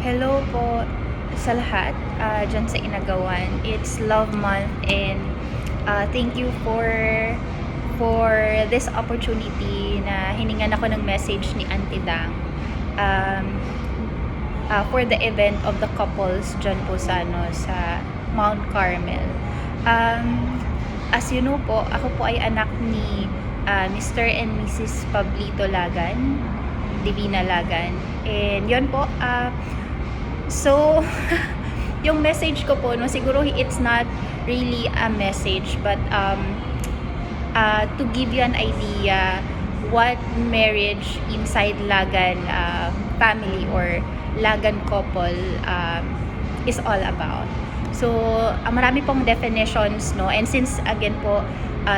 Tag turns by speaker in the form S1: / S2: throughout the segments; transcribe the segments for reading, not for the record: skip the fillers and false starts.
S1: Hello po sa lahat dyan sa Inagawan. It's Love Month and thank you for this opportunity na hiningan ako ng message ni Auntie Dang um, for the event of the couples dyan po sa Mount Carmel. As you know po, ako po ay anak ni Mr. and Mrs. Pablito Lagan, Divina Lagan. And yun po, so, yung message ko po, no, siguro it's not really a message, but to give you an idea what marriage inside Lagan family or Lagan couple is all about. So, marami pong definitions, no? And since, again po,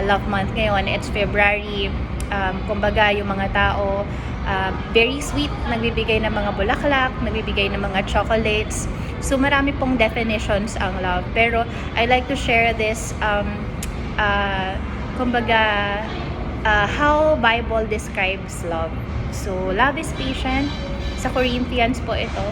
S1: Love Month ngayon, it's February, kumbaga, yung mga tao, very sweet, nagbibigay ng mga bulaklak, nagbibigay ng mga chocolates. So, marami pong definitions ang love. Pero, I like to share this, kumbaga, how Bible describes love. So, love is patient. Sa Corinthians po ito.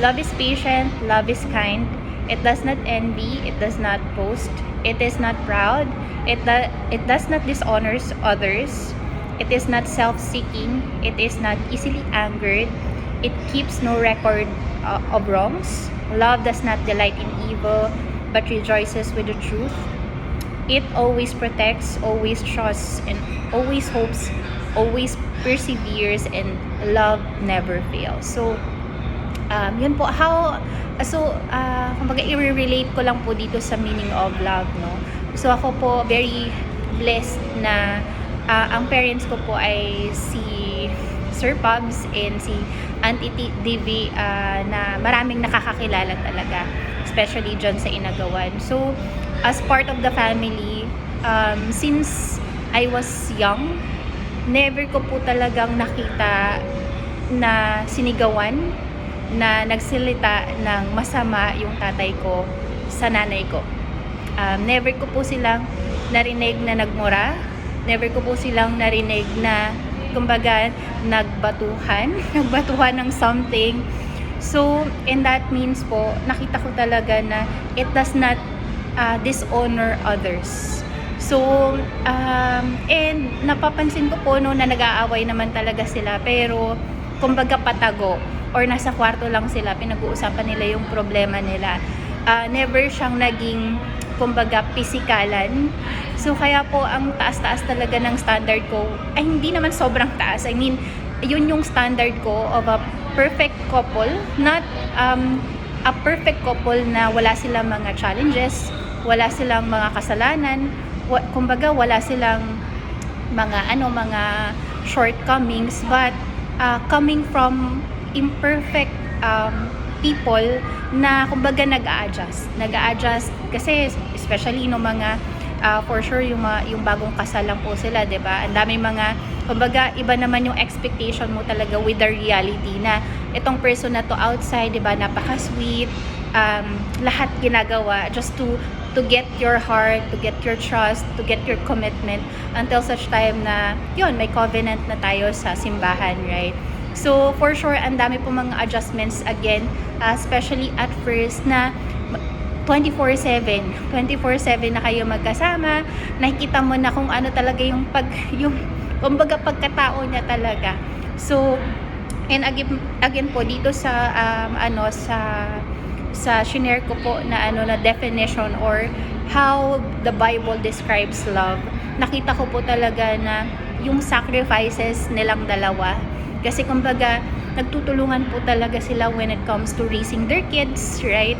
S1: Love is patient, love is kind. It does not envy, it does not boast, it is not proud, it does not dishonor others. It is not self-seeking. It is not easily angered. It keeps no record of wrongs. Love does not delight in evil, but rejoices with the truth. It always protects, always trusts, and always hopes, always perseveres, and love never fails. So, yun po, kumbaga i-relate ko lang po dito sa meaning of love, no? So, ako po, very blessed na ang parents ko po ay si Sir Pubs and si Auntie Divi na maraming nakakakilala talaga, especially dyan sa Inagawan. So, as part of the family, since I was young, never ko po talagang nakita na sinigawan, na nagsalita ng masama yung tatay ko sa nanay ko. Never ko po silang narinig na nagmura. Never ko po silang narinig na, kumbaga, nagbatuhan ng something. So, and that means po, nakita ko talaga na it does not dishonor others. So, and napapansin ko po no, na nag-aaway naman talaga sila, pero kumbaga patago, or nasa kwarto lang sila, pinag-uusapan nila yung problema nila. Never siyang naging, kumbaga, pisikalan. So, kaya po, ang taas-taas talaga ng standard ko, ay hindi naman sobrang taas. I mean, yun yung standard ko of a perfect couple, not a perfect couple na wala silang mga challenges, wala silang mga kasalanan, kumbaga, wala silang mga shortcomings, but coming from imperfect people na kumbaga nag-a-adjust kasi especially no mga for sure yung bagong kasal lang po sila, 'di ba? Ang dami mga kumbaga iba naman yung expectation mo talaga with the reality na itong person na to outside, 'di ba? Napaka-sweet, lahat ginagawa just to get your heart, to get your trust, to get your commitment until such time na yun, may covenant na tayo sa simbahan, right? So, for sure, ang dami po mga adjustments again, especially at first na 24/7 na kayo magkasama, nakikita mo na kung ano talaga yung kumbaga pagkatao niya talaga. So, and again po dito sa sa shinare ko po na na definition or how the Bible describes love, nakita ko po talaga na yung sacrifices nilang dalawa. Kasi kumbaga, nagtutulungan po talaga sila when it comes to raising their kids, right?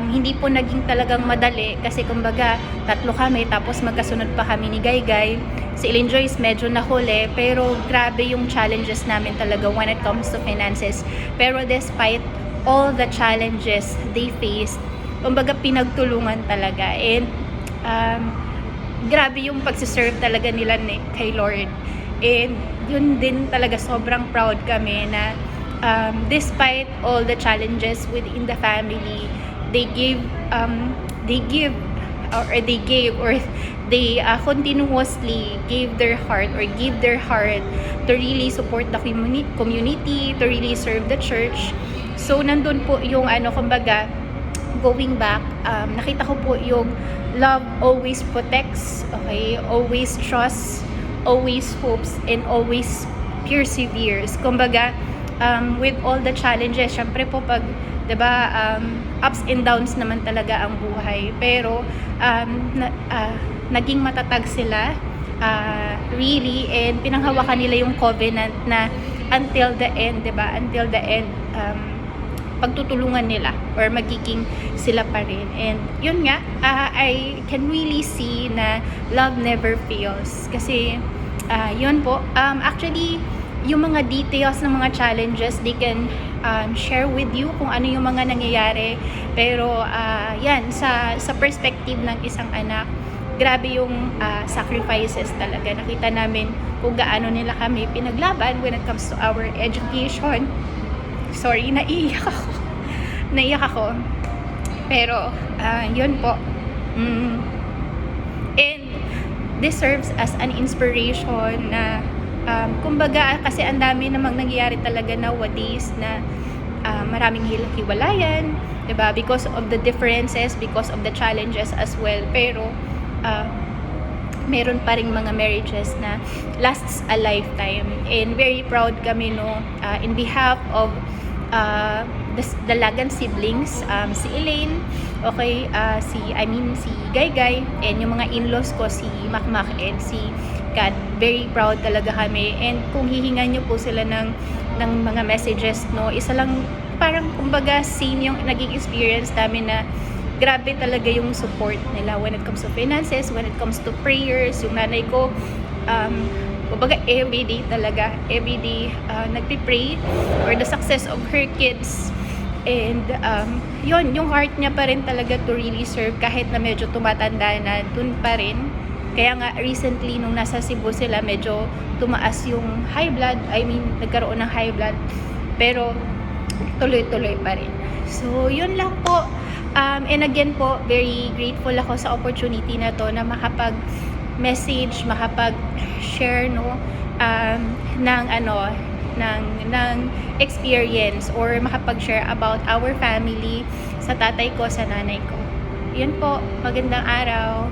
S1: Hindi po naging talagang madali kasi kumbaga, tatlo kami tapos magkasunod pa kami ni Gaygay. Si Ellen Joyce medyo nahuli, pero grabe yung challenges namin talaga when it comes to finances. Pero despite all the challenges they faced, kumbaga pinagtulungan talaga. And grabe yung pagsiserve talaga nila kay Lord. And yun din talaga, sobrang proud kami na despite all the challenges within the family, they continuously gave their heart to really support the community, to really serve the church. So, nandun po yung kumbaga, going back, nakita ko po yung love always protects, okay? Always trusts, always hopes, and always perseveres. Kumbaga, with all the challenges, syempre po pag, 'di ba, ups and downs naman talaga ang buhay. Pero naging matatag sila, really, and pinanghawakan nila yung covenant na until the end, 'di ba? Until the end, pagtutulungan nila or magiging sila pa rin. And yun nga, I can really see na love never fails. Kasi yun po, actually yung mga details ng mga challenges, they can share with you kung ano yung mga nangyayari. Pero yan, sa perspective ng isang anak, grabe yung sacrifices talaga. Nakita namin kung gaano nila kami pinaglaban when it comes to our education. Sorry, naiiyak ako. Pero, yun po. And this serves as an inspiration na, kumbaga, kasi ang dami namang nangyayari talaga nowadays na maraming hiwalayan, diba? Because of the differences, because of the challenges as well. Pero, meron pa ring mga marriages na lasts a lifetime. And very proud kami, no, in behalf of the Lagan siblings, si Elaine, okay, si Gaygay, and yung mga in-laws ko, si Makmak and si Kat. Very proud talaga kami. And kung hihingan nyo po sila ng mga messages, no, isa lang, parang kumbaga same yung naging experience namin na grabe talaga yung support nila when it comes to finances, when it comes to prayers. Yung nanay ko, kumbaga everyday nagpipray for the success of her kids. And yun, yung heart niya pa rin talaga to really serve kahit na medyo tumatanda na, dun pa rin. Kaya nga recently nung nasa Cebu sila, medyo tumaas yung nagkaroon ng high blood, pero tuloy-tuloy pa rin. So yun lang po. And again po, very grateful ako sa opportunity na to na makapag-message, makapag-share, no, ng experience or makapag-share about our family sa tatay ko, sa nanay ko. Yun po, magandang araw.